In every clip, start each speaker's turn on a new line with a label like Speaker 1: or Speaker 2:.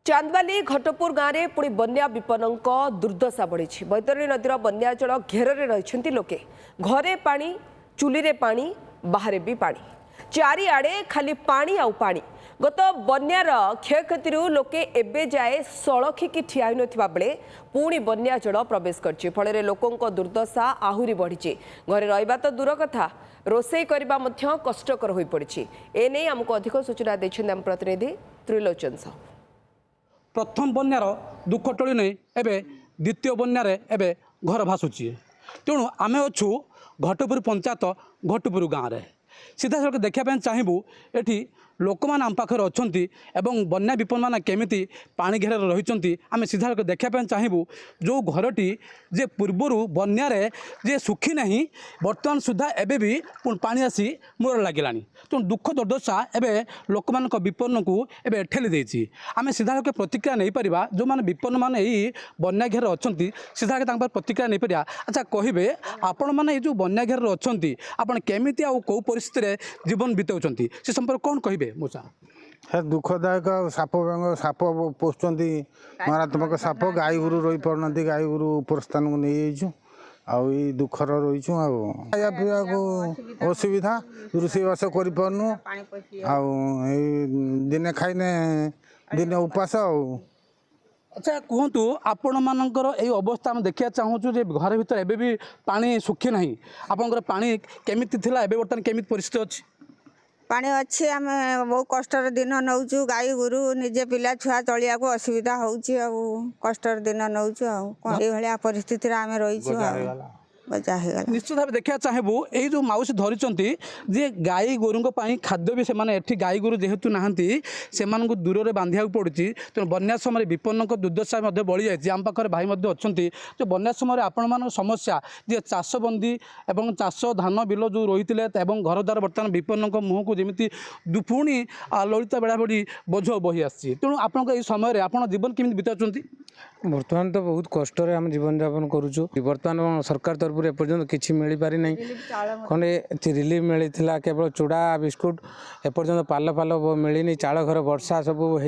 Speaker 1: चांदवाली घटपुर गाँव में पुणी बन्या विपन्न दुर्दशा बढ़ी। बैतरणी नदीर बन्या जल घेर रही लोके। घरे पानी, चुली पानी, बाहर भी पानी, चारिआडे खाली पानी आउ पानी। गत बन्यार क्षयक्षति लोके एबे जाए सड़खिकी ठिया नथिबा बेले पुणी बन्या जल प्रवेश करछि। फल लोकों दुर्दशा आहुरी बढ़ी। घरे रहिबा तो दूर कथा, रोषेई करबा मध्य कष्टकर होई पड़िछि। एने आमको अधिक सूचना दैछन् आम प्रतिनिधि त्रिलोचन साहू।
Speaker 2: प्रथम बन्यार दुख टोली नहीं एवं द्वितीय बन्यार एवं घर भासुची। तेणु आम अच्छु घटपुर पंचायत घटपुर गाँव में सीधा सड़क देखापी चाहबू ये लोक मैंने आम पाखे अच्छा बन्या विपन्न मैंने केमी पानी घेर रही आम सीधा सड़क देखापी चाहबू जो घरटी जे पूर्वर बन्यार जे सुखी ना बर्तमान सुधा एबे भी पानी आसी मूल लगे। तेणु दुख दुर्दशा एवं लोक मान विपन्न को एवं ठेली देती। आम सीधा सड़क प्रतिक्रिया नहीं पार जो मैंने विपन्न मान यही बन्या घेर अच्छा सीधा सड़क प्रतिक्रिया नहीं पार। अच्छा कहे आपण मैंने जो बन्या घेर अच्छा आपड़ केमी कौ परिस्थिति जीवन बिताऊँच से संपर्क कौन कहे मूसा
Speaker 3: है दुखदायक। साप पोषुंट मारात्मक साप गाई गोरु रही पारना गाई गोरु उपर स्थान को नहीं जाइए आई दुखर रही खाया पीवा को असुविधा रोषेईबास कर दिने खाइने दिने उपास।
Speaker 2: अच्छा कहतु आपण मानकर यही अवस्था आम देखा चाहूँ जे घर भीतर एबे भी पानी सुखी ना आपंकर पानी केमी थिला एबे बर्तमान केमी परिस्थिति अच्छी
Speaker 4: पानी अच्छी आम बहुत कष्टर दिन नौचु गाई गोरु निजे पिला छुआ चलिया को असुविधा होउची आ कष्टर दिन नौचु आ ये परिस्थिति आम रही बचा
Speaker 2: निश्चित भाव देखा चाहबू यही जो माउसी धरी जे गाई गोरु खाद्य भी से गाई गोरु जेहेतु नहांती से दूर में बांधा पड़ी। तेणु बन्या समय विपन्न दुर्दशा बढ़ी जाए। आम पाखे भाई अच्छा जो बन्या समय आपण मान समस्या जे चाषबंदी एवं चाष धान बिल जो रही है घर द्वारा बर्तमान विपन्न मुह को जमी पुणी ललिता बेड़ा बड़ी बोझ बही आसी। तेणु आपन समय आप जीवन केमी बिताउंट
Speaker 5: बर्तमान तो बहुत कष्ट आम जीवन यापन करुचु। बर्तमान सरकार तरफ एपर्यंत किसी मिल पारि नहीं खंडे रिलीफ मिलता केवल चूड़ा बिस्कुट एपर्यंत पाल पाल मिलनी चाल घर वर्षा सब हो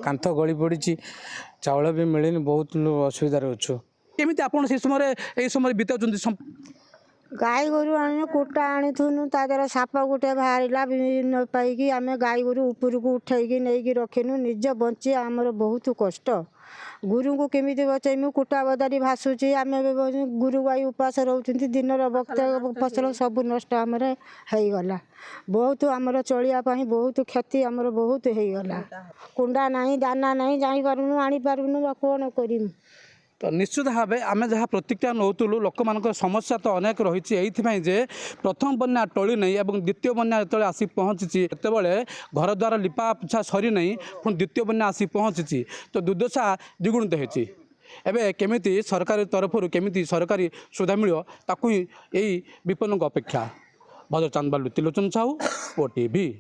Speaker 5: कांथ गली पड़ी चाउल भी मिलनी बहुत असुविधा अच्छु।
Speaker 2: केमी आप समय बिताउंट
Speaker 4: गाई गोरु आने कुटा आणुनु तादर साप गोटे बाहर न पाई आम गाई गोरु ऊपर को उठे नहीं रखिनु निज बंची आमर बहुत कष्ट। गुरु को केमी बचैमु कुटा बदारी भासुची आम गुरु गाई उपास रोचती दिन वक्त फसल सब नष्ट आमर होगला। बहुत आमर चलिया बहुत क्षति आमर बहुत होगला। कुंडा नहीं दाना नहीं जापारूँ आनीपारूँ कौन करूँ।
Speaker 2: तो निश्चित भाव आम जहाँ प्रतिक्रिया नौलु लोक मान समस्या तो अनेक रही जे प्रथम बन्या टली नहीं और द्वितीय बन्या जो आसी पहुँची घर द्वार लिपा पोछा सरी नहीं पुणी द्वितीय बन्या आसी पहुँची तो दुर्दशा द्विगुणित होती। एवं केमी सरकार तरफ केमी सरकारी सुविधा मिल ताकू ही यही विपन्न अपेक्षा। भद्र चांदवाली त्रिलोचन साहू, ओटीवी।